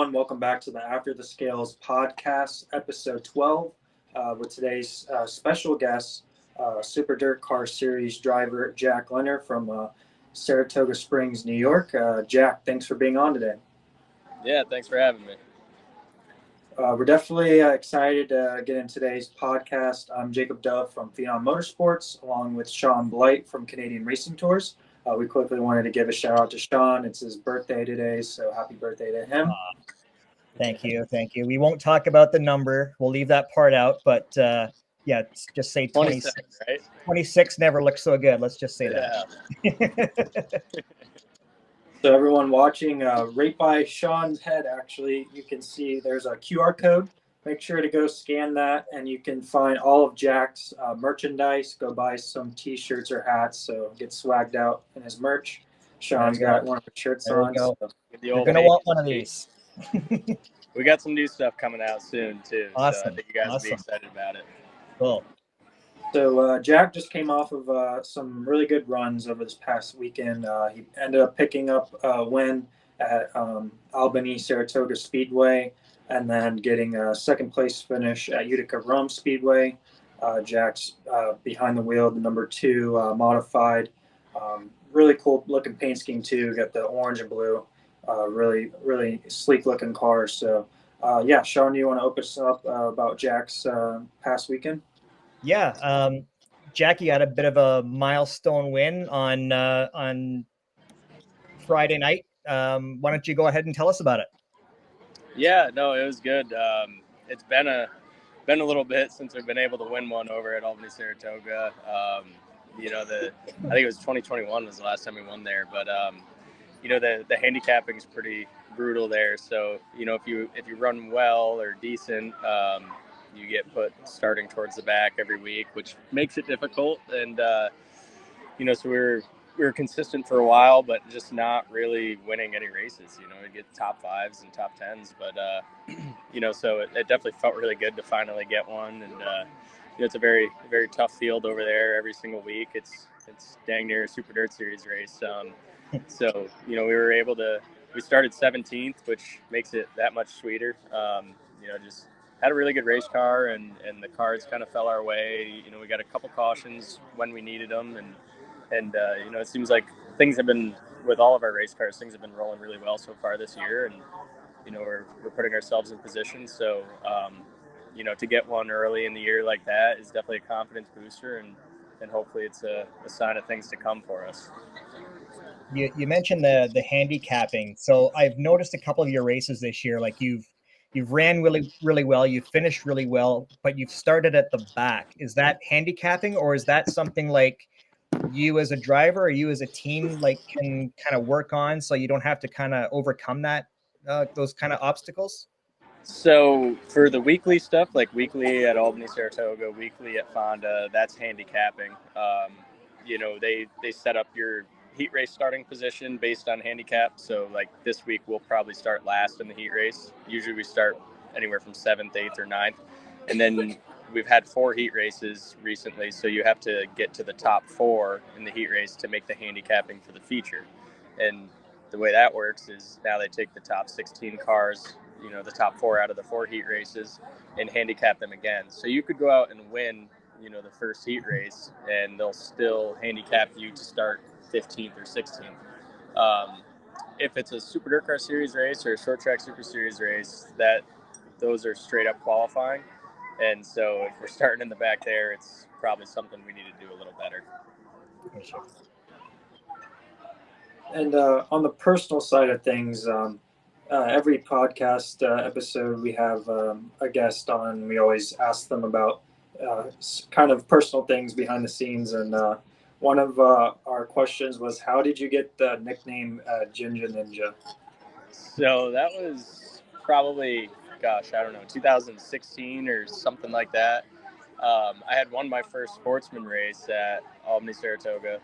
everyone. Welcome back to the After the Scales podcast, episode 12, with today's special guest, Super DIRTcar Series driver Jack LEHNER from Saratoga Springs, New York. Jack, thanks for being on today. Yeah, thanks for having me. We're definitely excited to get in today's podcast. I'm Jacob Dove from Phenom Motorsports, along with Shaun Blight from Canadian Racing Tours. We quickly wanted to give a shout out to Shaun. It's his birthday today, so happy birthday to him. Thank you. We won't talk about the number. We'll leave that part out, but yeah, just say 26. Right? 26 never looks so good. Let's just say that. So everyone watching, right by Shaun's head, actually, you can see there's a QR code. Make sure to go scan that, and you can find all of Jack's merchandise. Go buy some T-shirts or hats, so get swagged out in his merch. Shaun's got one of the shirts on. So. You're going to want one of these. We got some new stuff coming out soon, too. Awesome. So I think you guys will be excited about it. Cool. So Jack just came off of some really good runs over this past weekend. He ended up picking up a win at Albany Saratoga Speedway, and then getting a second place finish at Utica Rome Speedway. Jack's behind the wheel, the number 2 modified. Really cool looking paint scheme too. Got the orange and blue. Really sleek looking car. So yeah, Shaun, you want to open us up about Jack's past weekend? Yeah, Jackie had a bit of a milestone win on Friday night. Why don't you go ahead and tell us about it? Yeah, no, it was good. It's been a little bit since we've been able to win one over at Albany Saratoga. I think it was 2021 was the last time we won there, but the handicapping is pretty brutal there. So if you run well or decent, you get put starting towards the back every week, which makes it difficult. And so we were consistent for a while, but just not really winning any races. We get top 5s and top 10s, but so it definitely felt really good to finally get one. And it's a very, very tough field over there every single week. It's dang near a Super Dirt Series race. So we started 17th, which makes it that much sweeter. Just had a really good race car, and the cars kind of fell our way. We got a couple cautions when we needed them, and it seems like things have been, with all of our race cars, things have been rolling really well so far this year, and we're putting ourselves in position. So to get one early in the year like that is definitely a confidence booster, and hopefully it's a sign of things to come for us. You mentioned the handicapping. So I've noticed a couple of your races this year, like you've ran really, really well, you've finished really well, but you've started at the back. Is that handicapping, or is that something like you as a driver or you as a team can kind of work on, so you don't have to kind of overcome that those kind of obstacles? So for the weekly stuff, like weekly at Albany Saratoga, weekly at Fonda, that's handicapping. They set up your heat race starting position based on handicap. So like this week we'll probably start last in the heat race. Usually we start anywhere from 7th, 8th, or 9th, and then we've had 4 heat races recently, so you have to get to the top 4 in the heat race to make the handicapping for the feature. And the way that works is now they take the top 16 cars, the top 4 out of the 4 heat races, and handicap them again. So you could go out and win, the first heat race, and they'll still handicap you to start 15th or 16th. If it's a Super DIRTcar Series race or a short track Super Series race, those are straight up qualifying. And so if we're starting in the back there, it's probably something we need to do a little better. And on the personal side of things, every podcast episode we have a guest on. We always ask them about kind of personal things behind the scenes. And one of our questions was, how did you get the nickname Ginger Ninja? So that was probably, 2016 or something like that. I had won my first sportsman race at Albany Saratoga,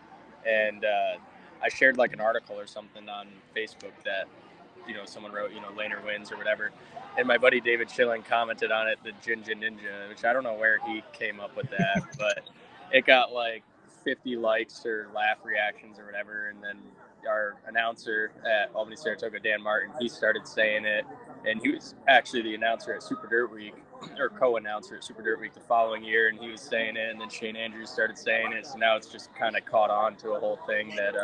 and I shared like an article or something on Facebook that someone wrote LEHNER wins or whatever, and my buddy David Schilling commented on it, the Ginger Ninja, which I don't know where he came up with that, but it got like 50 likes or laugh reactions or whatever. And then our announcer at Albany Saratoga, Dan Martin, he started saying it. and he was actually the announcer at Super Dirt Week, or co-announcer at Super Dirt Week the following year, and he was saying it, and then Shane Andrews started saying it, so now it's just kind of caught on to a whole thing that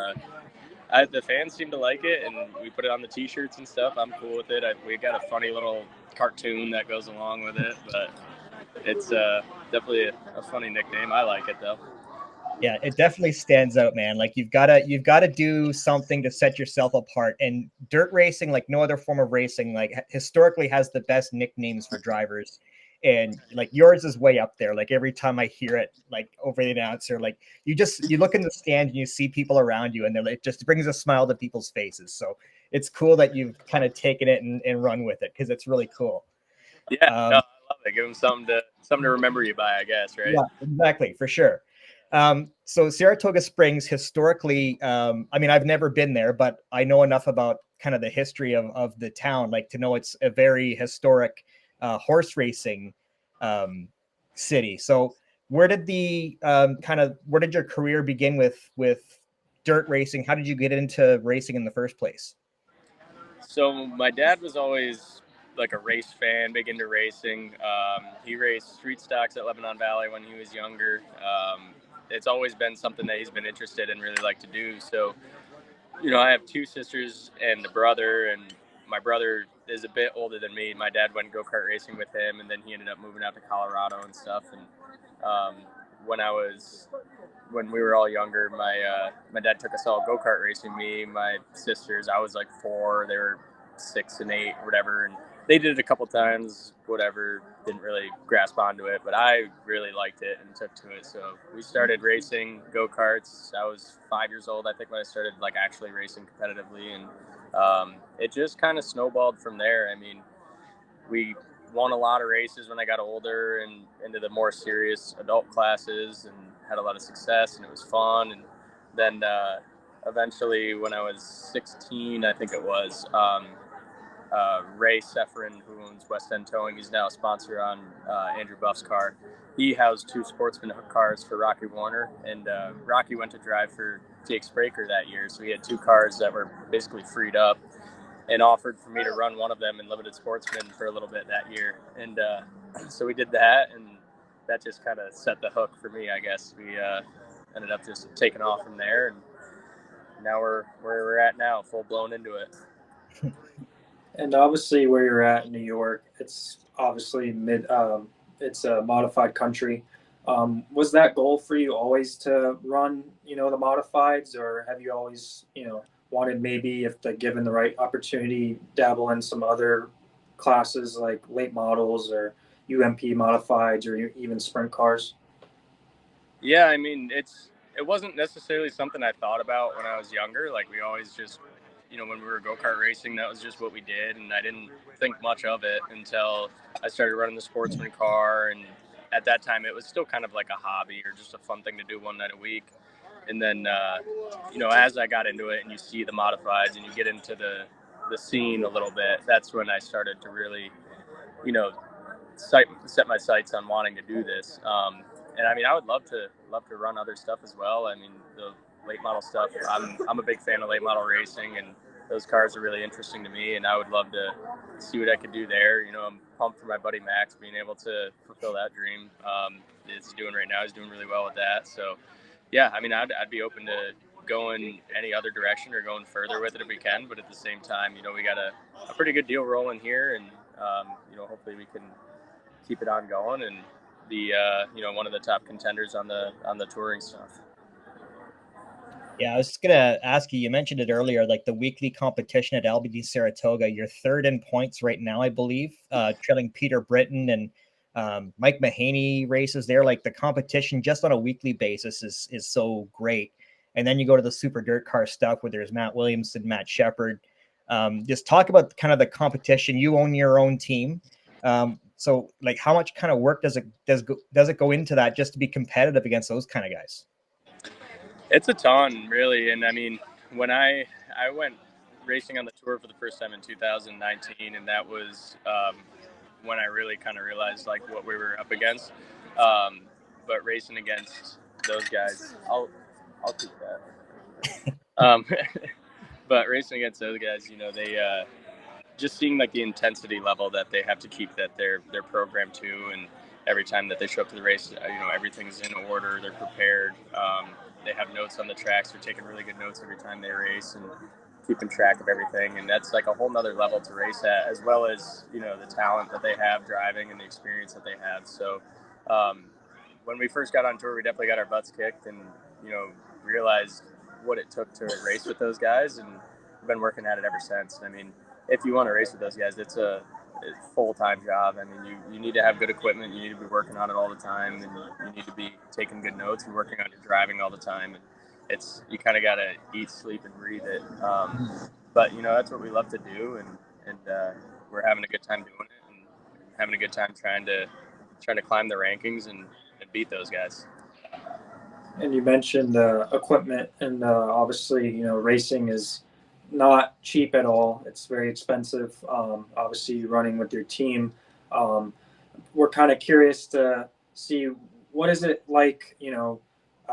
the fans seem to like it, and we put it on the T-shirts and stuff. I'm cool with it. We got a funny little cartoon that goes along with it, but it's definitely a funny nickname. I like it though. Yeah, it definitely stands out, man. Like you've gotta do something to set yourself apart. And dirt racing, like no other form of racing, like historically has the best nicknames for drivers. And like yours is way up there. Like every time I hear it, like over the announcer, like you look in the stand and you see people around you, and it just brings a smile to people's faces. So it's cool that you've kind of taken it and run with it, because it's really cool. Yeah, no, I love it. Give them something to remember you by, I guess, right? Yeah, exactly, for sure. So Saratoga Springs historically, I mean, I've never been there, but I know enough about kind of the history of the town, like to know it's a very historic horse racing city. So where did where did your career begin with dirt racing? How did you get into racing in the first place? So my dad was always like a race fan, big into racing. He raced street stocks at Lebanon Valley when he was younger. It's always been something that he's been interested in, really like to do. So, I have two sisters and a brother, and my brother is a bit older than me. My dad went go-kart racing with him, and then he ended up moving out to Colorado and stuff. And when we were all younger, my dad took us all go-kart racing. Me, my sisters, I was like 4, they were 6 and 8, whatever, and they did it a couple times, whatever, didn't really grasp onto it, but I really liked it and took to it. So we started racing go-karts. I was 5 years old, I think, when I started like actually racing competitively, and it just kind of snowballed from there. I mean, we won a lot of races when I got older and into the more serious adult classes, and had a lot of success, and it was fun. And then eventually when I was 16, I think it was, Ray Sefrin, who owns West End Towing, he's now a sponsor on Andrew Buff's car. He housed 2 sportsman cars for Rocky Warner, and Rocky went to drive for Jake Spraker that year, so he had 2 cars that were basically freed up, and offered for me to run one of them in limited sportsman for a little bit that year. And so we did that, and that just kind of set the hook for me, I guess. We ended up just taking off from there, and now we're where we're at now, full blown into it. And obviously, where you're at in New York, it's obviously it's a modified country. Was that goal for you always to run, the modifieds, or have you always, wanted, maybe if given the right opportunity, dabble in some other classes like late models or UMP modifieds or even sprint cars? Yeah, I mean, it wasn't necessarily something I thought about when I was younger. Like, we always just, when we were go-kart racing, that was just what we did, and I didn't think much of it until I started running the sportsman car. And at that time, it was still kind of like a hobby or just a fun thing to do one night a week. And then, as I got into it and you see the modifieds and you get into the scene a little bit, that's when I started to really, set my sights on wanting to do this. And I mean, I would love to run other stuff as well. I mean, the late model stuff, I'm a big fan of late model racing, and those cars are really interesting to me, and I would love to see what I could do there. I'm pumped for my buddy Max being able to fulfill that dream. He's doing right now. He's doing really well with that. So, yeah, I mean, I'd be open to going any other direction or going further with it if we can. But at the same time, we got a pretty good deal rolling here, and hopefully we can keep it on going and be one of the top contenders on the touring stuff. Yeah, I was just gonna ask you. You mentioned it earlier, like the weekly competition at LBD Saratoga. You're 3rd in points right now, I believe, trailing Peter Britton and Mike Mahaney races there. Like the competition just on a weekly basis is so great. And then you go to the Super DIRTcar stuff where there's Matt Williamson, Matt Shepard. Just talk about kind of the competition. You own your own team. So like how much kind of work does it go into that just to be competitive against those kind of guys? It's a ton, really. And I mean, when I went racing on the tour for the first time in 2019, and that was when I really kind of realized like what we were up against. But racing against those guys, I'll keep that. But racing against those guys, just seeing like the intensity level that they have to keep that they're programmed to, and every time that they show up to the race, everything's in order. They're prepared. They have notes on the tracks. They're taking really good notes every time they race and keeping track of everything. And that's like a whole nother level to race at, as well as, the talent that they have driving and the experience that they have. So when we first got on tour, we definitely got our butts kicked and, realized what it took to race with those guys. And we've been working at it ever since. I mean, if you want to race with those guys, it's a full-time job. I mean, you need to have good equipment. You need to be working on it all the time, and you need to be taking good notes and working on your driving all the time. And you kind of got to eat, sleep, and breathe it. But that's what we love to do, and we're having a good time doing it, and having a good time trying to climb the rankings and beat those guys. And you mentioned equipment, and obviously, racing is not cheap at all. It's very expensive. Obviously, running with your team. We're kind of curious to see what is it like,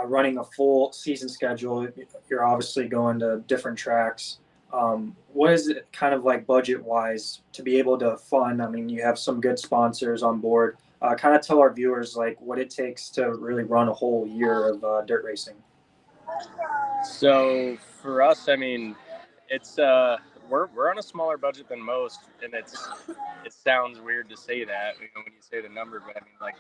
running a full season schedule. You're obviously going to different tracks. What is it kind of like budget-wise to be able to fund? I mean, you have some good sponsors on board. Kind of tell our viewers like what it takes to really run a whole year of dirt racing. So for us, I mean, it's we're on a smaller budget than most, and it sounds weird to say that, when you say the number, but I mean, like,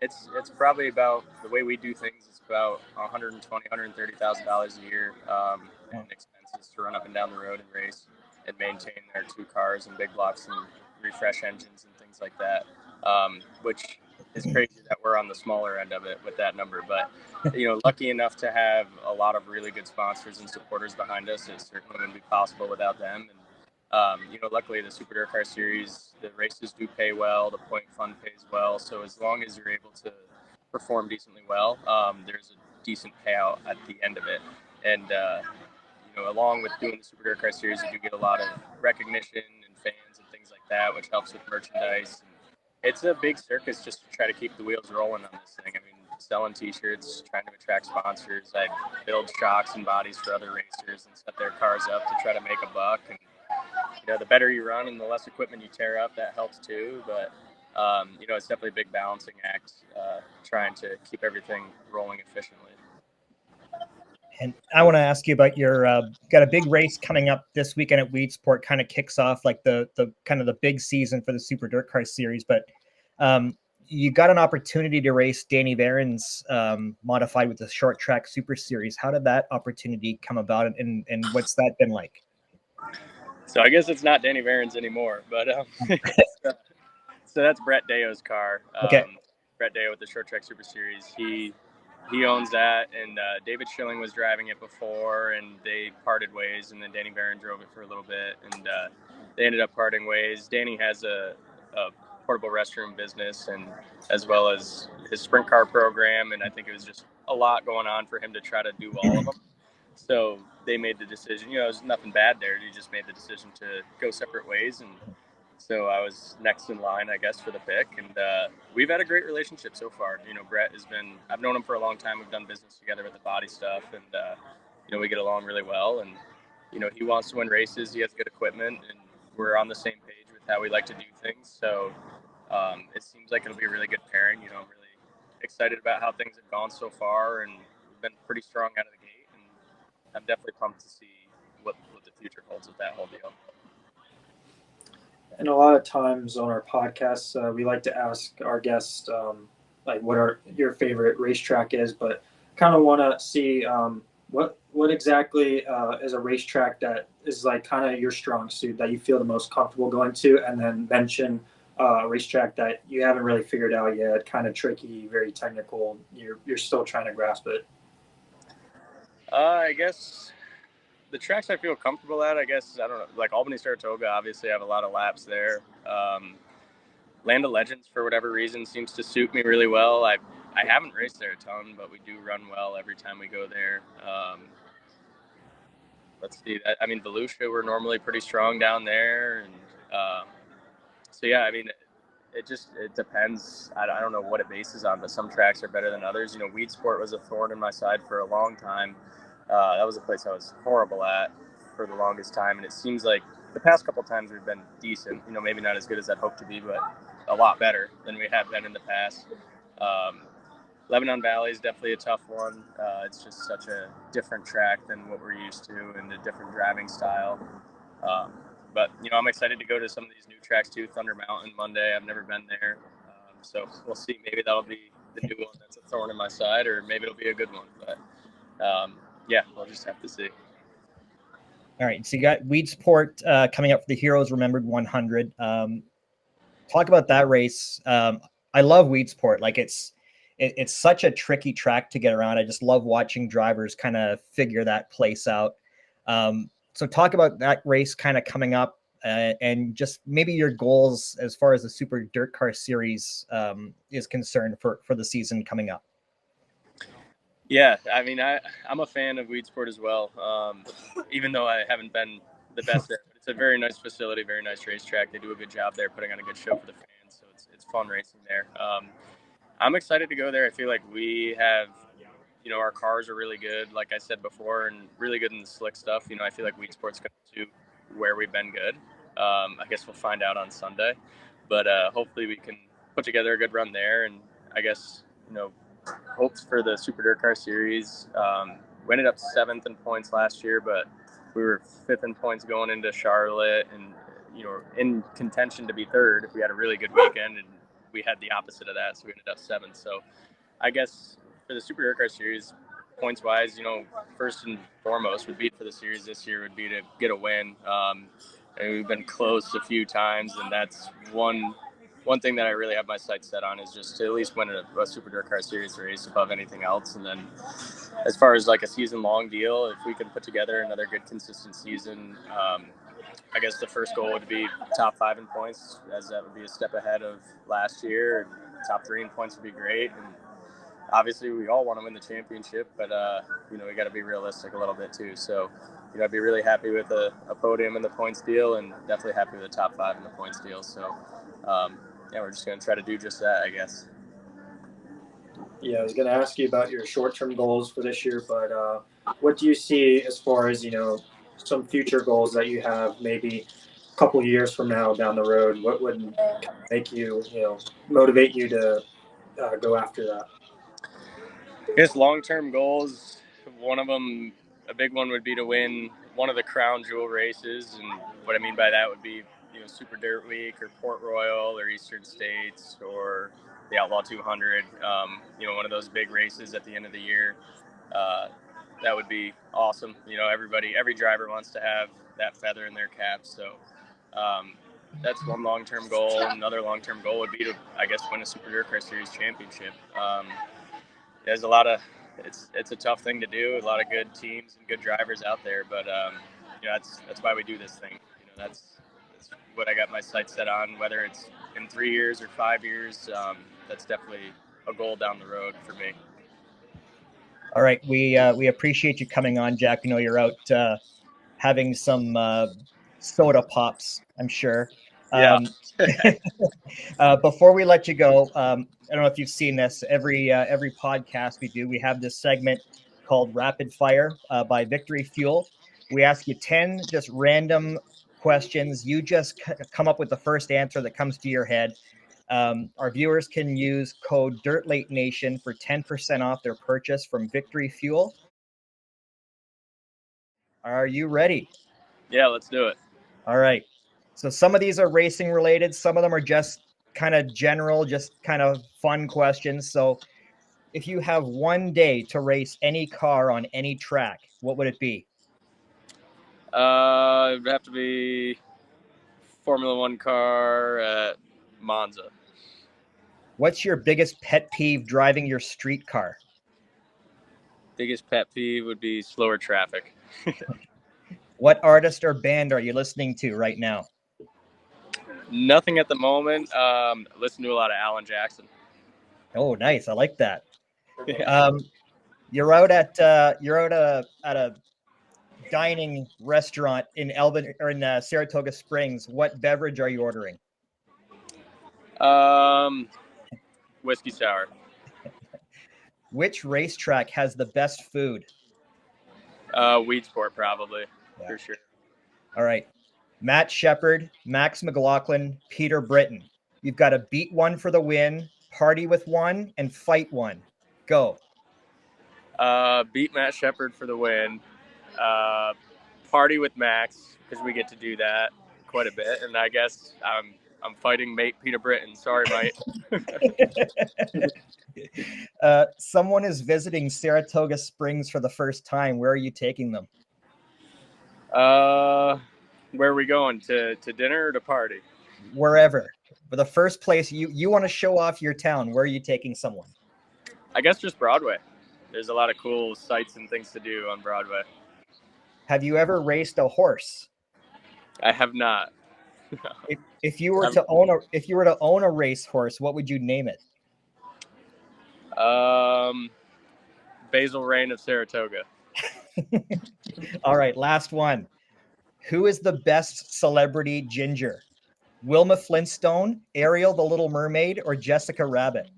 it's probably about, the way we do things, it's about $130,000 a year in expenses to run up and down the road and race and maintain their 2 cars and big blocks and refresh engines and things like that, which is crazy that we're on the smaller end of it with that number. But lucky enough to have a lot of really good sponsors and supporters behind us. It certainly wouldn't be possible without them. And luckily the Super DIRTcar series, the races do pay well, the point fund pays well, so as long as you're able to perform decently well, there's a decent payout at the end of it. And along with doing the Super DIRTcar series, you do get a lot of recognition and fans and things like that, which helps with merchandise. And it's a big circus just to try to keep the wheels rolling on this thing. I mean, selling t-shirts, trying to attract sponsors. I build shocks and bodies for other racers and set their cars up to try to make a buck. And the better you run and the less equipment you tear up, that helps too. But it's definitely a big balancing act, trying to keep everything rolling efficiently. And I want to ask you about your got a big race coming up this weekend at Weedsport. Kind of kicks off like the kind of the big season for the Super DIRTcar series. But you got an opportunity to race Danny Varen's modified with the short track Super Series. How did that opportunity come about, and what's that been like? So I guess it's not Danny Varen's anymore, but so that's Brett Deo's car. Okay. Brett Deo with the short track Super Series. He owns that, and David Schilling was driving it before, and they parted ways, and then Danny Varen drove it for a little bit, and they ended up parting ways. Danny has a portable restroom business, and as well as his sprint car program, and I think it was just a lot going on for him to try to do all of them. So they made the decision, there's nothing bad there. He just made the decision to go separate ways, and so I was next in line, I guess, for the pick. And we've had a great relationship so far. Brett has been, I've known him for a long time. We've done business together with the body stuff, and we get along really well. And, he wants to win races. He has good equipment, and we're on the same page with how we like to do things. So it seems like it'll be a really good pairing. I'm really excited about how things have gone so far, and we've been pretty strong out of the gate. And I'm definitely pumped to see what the future holds with that whole deal. And a lot of times on our podcasts, we like to ask our guests like what your favorite racetrack is, but kind of want to see what exactly is a racetrack that is like kind of your strong suit that you feel the most comfortable going to, and then mention a racetrack that you haven't really figured out yet, kind of tricky, very technical. You're still trying to grasp it. I guess the tracks I feel comfortable at, I guess, I don't know, like Albany, Saratoga, obviously I have a lot of laps there. Land of Legends, for whatever reason, seems to suit me really well. I haven't raced there a ton, but we do run well every time we go there. Let's see, I mean, Volusia, we're normally pretty strong down there. And so, yeah, I mean, it depends. I don't know what it bases on, but some tracks are better than others. Weedsport was a thorn in my side for a long time. That was a place I was horrible at for the longest time, and it seems like the past couple times we've been decent. Maybe not as good as I'd hoped to be, but a lot better than we have been in the past. Lebanon Valley is definitely a tough one. It's just such a different track than what we're used to, and a different driving style. But I'm excited to go to some of these new tracks too. Thunder Mountain Monday, I've never been there, so we'll see. Maybe that'll be the new one that's a thorn in my side, or maybe it'll be a good one. But yeah, we'll just have to see. All right, so you got Weedsport coming up for the Heroes Remembered 100. Talk about that race. I love Weedsport. Like it's such a tricky track to get around. I just love watching drivers kind of figure that place out. So talk about that race kind of coming up, and just maybe your goals as far as the Super DIRTcar Series is concerned for the season coming up. Yeah, I mean, I'm a fan of Weedsport as well, even though I haven't been the best there. But it's a very nice facility, very nice racetrack. They do a good job there, putting on a good show for the fans, so it's fun racing there. I'm excited to go there. I feel like we have, our cars are really good, like I said before, and really good in the slick stuff. I feel like Weedsport's going to where we've been good. I guess we'll find out on Sunday, but hopefully we can put together a good run there. And I guess, hopes for the Super DIRTcar Series. We ended up 7th in points last year, but we were 5th in points going into Charlotte, and in contention to be 3rd if we had a really good weekend, and we had the opposite of that, so we ended up 7th. So I guess for the Super DIRTcar Series, points wise, first and foremost would be for the series this year would be to get a win. And we've been close a few times, and that's one thing that I really have my sights set on, is just to at least win a Super DIRTcar Series race above anything else. And then as far as like a season long deal, if we can put together another good consistent season, I guess the first goal would be top 5 in points, as that would be a step ahead of last year. And top 3 in points would be great. And obviously we all want to win the championship, but we got to be realistic a little bit too. So I'd be really happy with a podium in the points deal, and definitely happy with a top 5 in the points deal. So yeah, we're just going to try to do just that, I guess. Yeah, I was going to ask you about your short-term goals for this year, but what do you see as far as, some future goals that you have maybe a couple years from now down the road? What would make you, motivate you to go after that? I guess long-term goals, one of them, a big one would be to win one of the crown jewel races. And what I mean by that would be, Super Dirt Week or Port Royal or Eastern States or the Outlaw 200, one of those big races at the end of the year. That would be awesome. Every driver wants to have that feather in their cap. So that's one long-term goal. Another long-term goal would be to, I guess, win a Super DIRTcar Series championship. There's a lot of, it's a tough thing to do. A lot of good teams and good drivers out there, but that's why we do this thing. That's what I got my sights set on. Whether it's in 3 years or 5 years, that's definitely a goal down the road for me. All right, we appreciate you coming on, Jack. We know you're out having some soda pops, I'm sure. Yeah. Before we let you go, I don't know if you've seen this. Every podcast we do, we have this segment called Rapid Fire by Victory Fuel. We ask you 10 just random questions. You just come up with the first answer that comes to your head. Our viewers can use code DIRTLATENATION for 10% off their purchase from Victory Fuel. Are you ready? Yeah, let's do it. All right. So some of these are racing related. Some of them are just kind of general, just kind of fun questions. So if you have one day to race any car on any track, what would it be? It would have to be Formula One car at Monza. What's your biggest pet peeve driving your street car? Biggest pet peeve would be slower traffic. What artist or band are you listening to right now? Nothing at the moment. Listen to a lot of Alan Jackson. Oh, nice. I like that. Yeah. You're out at a dining restaurant in Saratoga Springs. What beverage are you ordering? Whiskey sour. Which racetrack has the best food? Weedsport, probably, for sure. All right. Matt Shepard, Max McLaughlin, Peter Britton. You've got to beat one for the win, party with one, and fight one. Go. Beat Matt Shepard for the win. Party with Max because we get to do that quite a bit, and I guess I'm fighting mate Peter Britton. Sorry, mate. Someone is visiting Saratoga Springs for the first time. Where are you taking them? Where are we going? To dinner or to party? Wherever. For the first place, you want to show off your town. Where are you taking someone? I guess just Broadway. There's a lot of cool sights and things to do on Broadway. Have you ever raced a horse? I have not. If you were to own a racehorse, what would you name it? Basil Rain of Saratoga. All right, last one. Who is the best celebrity ginger? Wilma Flintstone, Ariel the Little Mermaid, or Jessica Rabbit?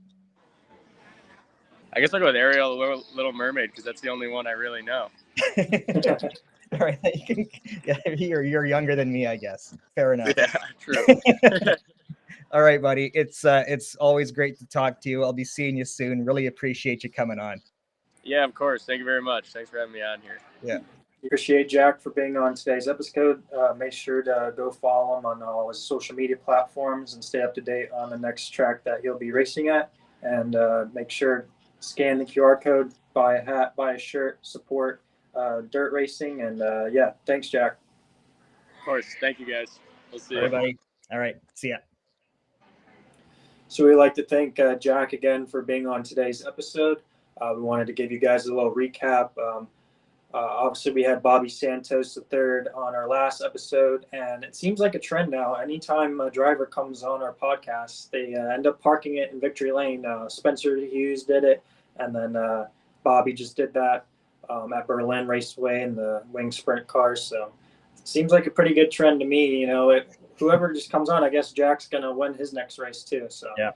I guess I'll go with Ariel the Little Mermaid because that's the only one I really know. All right, you're younger than me, I guess. Fair enough. Yeah, true. All right, buddy. It's always great to talk to you. I'll be seeing you soon. Really appreciate you coming on. Yeah, of course. Thank you very much. Thanks for having me on here. Yeah. Appreciate Jack for being on today's episode. Make sure to go follow him on all his social media platforms and stay up to date on the next track that he'll be racing at. And make sure to scan the QR code, buy a hat, buy a shirt, support dirt racing. And yeah, thanks, Jack. Of course. Thank you, guys. We'll see you. Everybody. All right. See ya. So we'd like to thank Jack again for being on today's episode. We wanted to give you guys a little recap. Obviously, we had Bobby Santos III on our last episode, and it seems like a trend now. Anytime a driver comes on our podcast, they end up parking it in Victory Lane. Spencer Hughes did it, and then Bobby just did that at Berlin Raceway in the wing sprint car. So it seems like a pretty good trend to me. You know, whoever just comes on, I guess Jack's going to win his next race too. So yeah.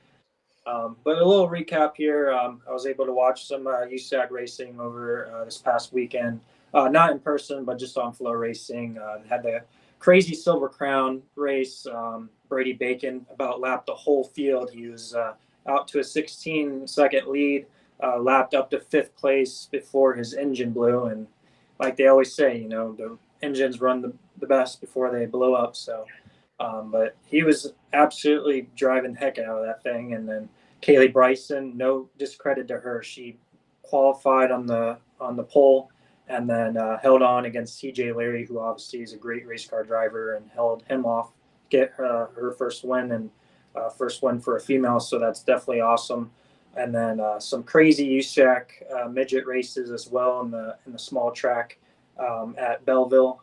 But a little recap here. I was able to watch some USAC racing over this past weekend. Not in person, but just on Flow Racing. Had the crazy Silver Crown race. Brady Bacon about lapped the whole field. He was out to a 16-second lead, lapped up to 5th place before his engine blew. And like they always say, you know, the engines run the best before they blow up. So. But he was absolutely driving the heck out of that thing. And then Kaylee Bryson, no discredit to her. She qualified on the pole and then held on against CJ Larry, who obviously is a great race car driver, and held him off, get her first win and first win for a female. So that's definitely awesome. And then some crazy USAC midget races as well in the small track at Belleville.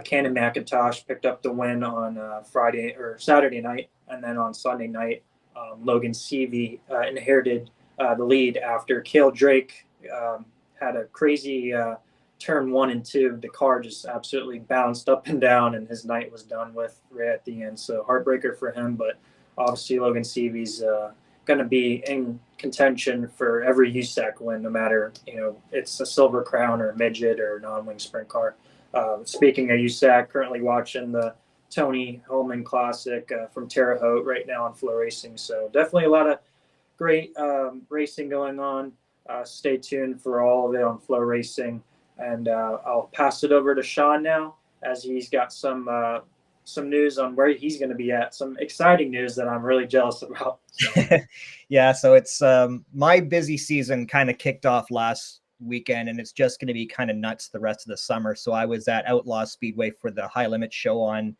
Cannon McIntosh picked up the win on Friday or Saturday night, and then on Sunday night, Logan Seavey inherited the lead after Cale Drake had a crazy turn 1 and 2. The car just absolutely bounced up and down, and his night was done with right at the end. So heartbreaker for him, but obviously Logan Seavey's going to be in contention for every USAC win, no matter, you know, it's a Silver Crown or a midget or non-wing sprint car. Speaking of USAC, currently watching the Tony Holman Classic from Terre Haute right now on Flow Racing. So definitely a lot of great racing going on. Stay tuned for all of it on Flow Racing. And I'll pass it over to Shaun now, as he's got some news on where he's going to be at. Some exciting news that I'm really jealous about. So. Yeah, so it's my busy season kind of kicked off last weekend, and it's just going to be kind of nuts the rest of the summer. So I was at Outlaw Speedway for the High Limit show on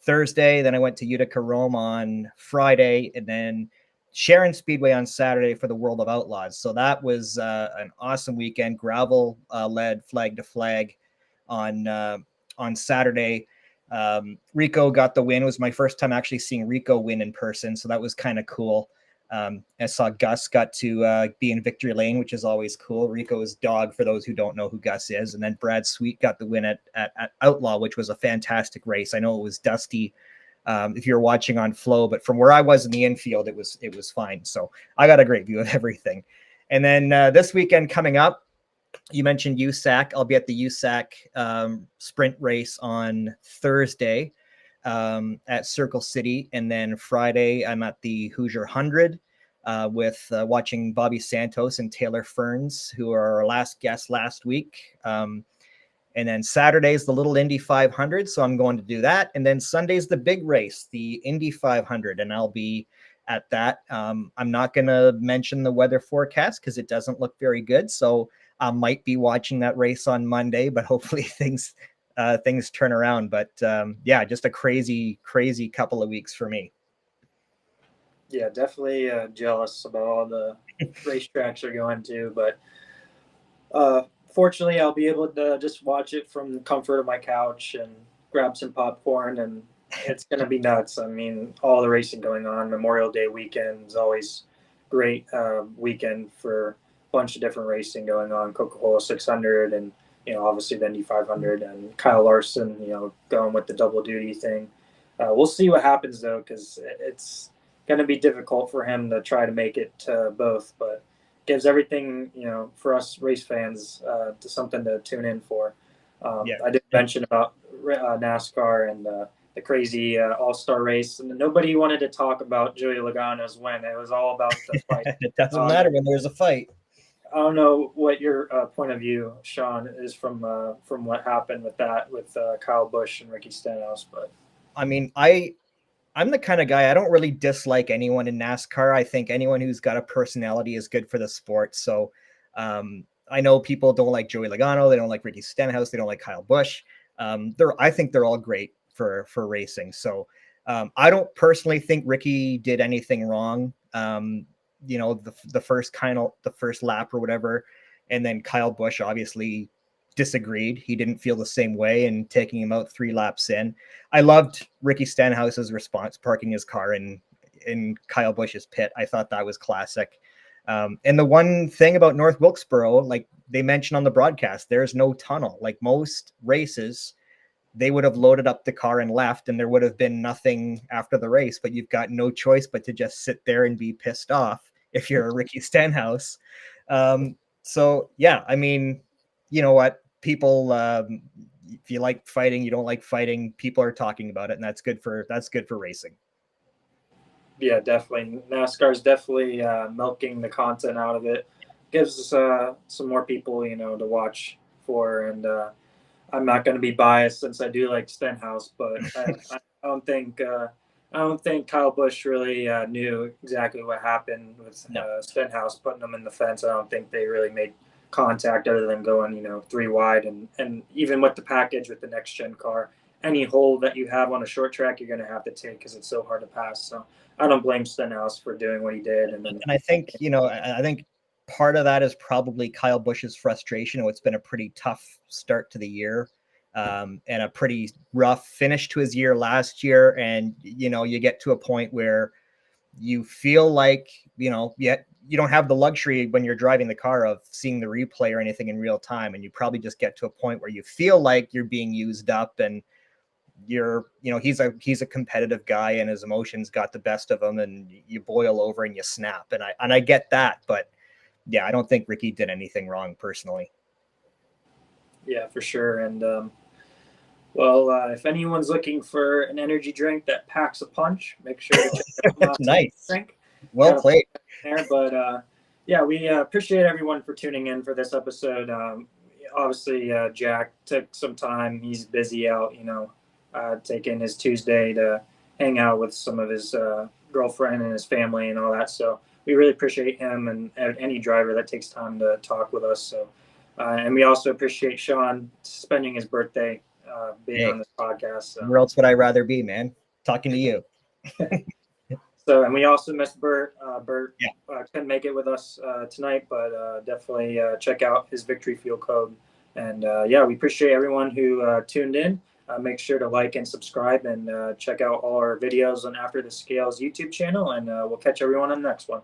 Thursday. Then I went to Utica Rome on Friday, and then Sharon Speedway on Saturday for the World of Outlaws. So that was an awesome weekend. Gravel led flag to flag on Saturday. Rico got the win. It was my first time actually seeing Rico win in person, so that was kind of cool. I saw Gus got to be in Victory Lane, which is always cool. Rico's dog, for those who don't know who Gus is. And then Brad Sweet got the win at Outlaw, which was a fantastic race. I know it was dusty if you're watching on Flow, but from where I was in the infield, it was fine. So I got a great view of everything. And then this weekend coming up, You mentioned USAC. I'll be at the USAC sprint race on Thursday at Circle City. And then Friday, I'm at the Hoosier 100 with watching Bobby Santos and Taylor Ferns, who are our last guests last week. And then Saturday's the Little Indy 500, so I'm going to do that. And then Sunday's the big race, the Indy 500, and I'll be at that. I'm not going to mention the weather forecast because it doesn't look very good, so I might be watching that race on Monday, but hopefully things turn around. But yeah, just a crazy couple of weeks for me. Yeah, definitely jealous about all the racetracks you're going to, but fortunately, I'll be able to just watch it from the comfort of my couch and grab some popcorn, and it's going to be nuts. I mean, all the racing going on. Memorial Day weekend is always great weekend for a bunch of different racing going on. Coca-Cola 600 and, obviously the Indy 500 and Kyle Larson, going with the double duty thing. We'll see what happens, though, because it's going to be difficult for him to try to make it to both, but gives everything, for us race fans to something to tune in for. I did mention about NASCAR and the crazy all-star race, and nobody wanted to talk about Joey Logano's win. It was all about the fight. It doesn't matter when there's a fight. I don't know what your point of view, Shaun, is from what happened with Kyle Busch and Ricky Stenhouse, but I mean, I'm the kind of guy, I don't really dislike anyone in NASCAR. I think anyone who's got a personality is good for the sport. So I know people don't like Joey Logano. They don't like Ricky Stenhouse. They don't like Kyle Busch. I think they're all great for racing. So I don't personally think Ricky did anything wrong. The first lap or whatever. And then Kyle Busch obviously disagreed. He didn't feel the same way, and taking him out 3 laps in. I loved Ricky Stenhouse's response, parking his car in Kyle Busch's pit. I thought that was classic. And the one thing about North Wilkesboro, like they mentioned on the broadcast, there's no tunnel. Like most races, they would have loaded up the car and left, and there would have been nothing after the race, but you've got no choice but to just sit there and be pissed off if you're a Ricky Stenhouse. So yeah, I mean, you know what? People, if you like fighting, you don't like fighting, people are talking about it, and that's good for racing. Yeah, definitely. NASCAR is definitely milking the content out of it. Gives us some more people, to watch for. And I'm not going to be biased since I do like Stenhouse, but I don't think Kyle Busch really knew exactly what happened with Stenhouse putting him in the fence. I don't think they really made contact other than going 3 wide, and even with the package with the next gen car, any hole that you have on a short track you're going to have to take because it's so hard to pass. So I don't blame Stenhouse for doing what he did. And I think I think part of that is probably Kyle Busch's frustration. It's been a pretty tough start to the year and a pretty rough finish to his year last year, and you get to a point where you feel like you don't have the luxury when you're driving the car of seeing the replay or anything in real time, and you probably just get to a point where you feel like you're being used up, and he's a competitive guy, and his emotions got the best of him, and you boil over and you snap, and I get that, but yeah, I don't think Ricky did anything wrong personally. Yeah, for sure. And if anyone's looking for an energy drink that packs a punch, make sure to check out nice drink. Well played there. But yeah, we appreciate everyone for tuning in for this episode. Obviously, Jack took some time. He's busy out, taking his Tuesday to hang out with some of his girlfriend and his family and all that. So we really appreciate him and any driver that takes time to talk with us. So, and we also appreciate Shaun spending his birthday being on this podcast. So. Where else would I rather be, man? Talking to you. So, and we also missed Bert. Bert couldn't make it with us tonight, but definitely check out his Victory Fuel code. And we appreciate everyone who tuned in. Make sure to like and subscribe, and check out all our videos on After the Scales YouTube channel. And we'll catch everyone on the next one.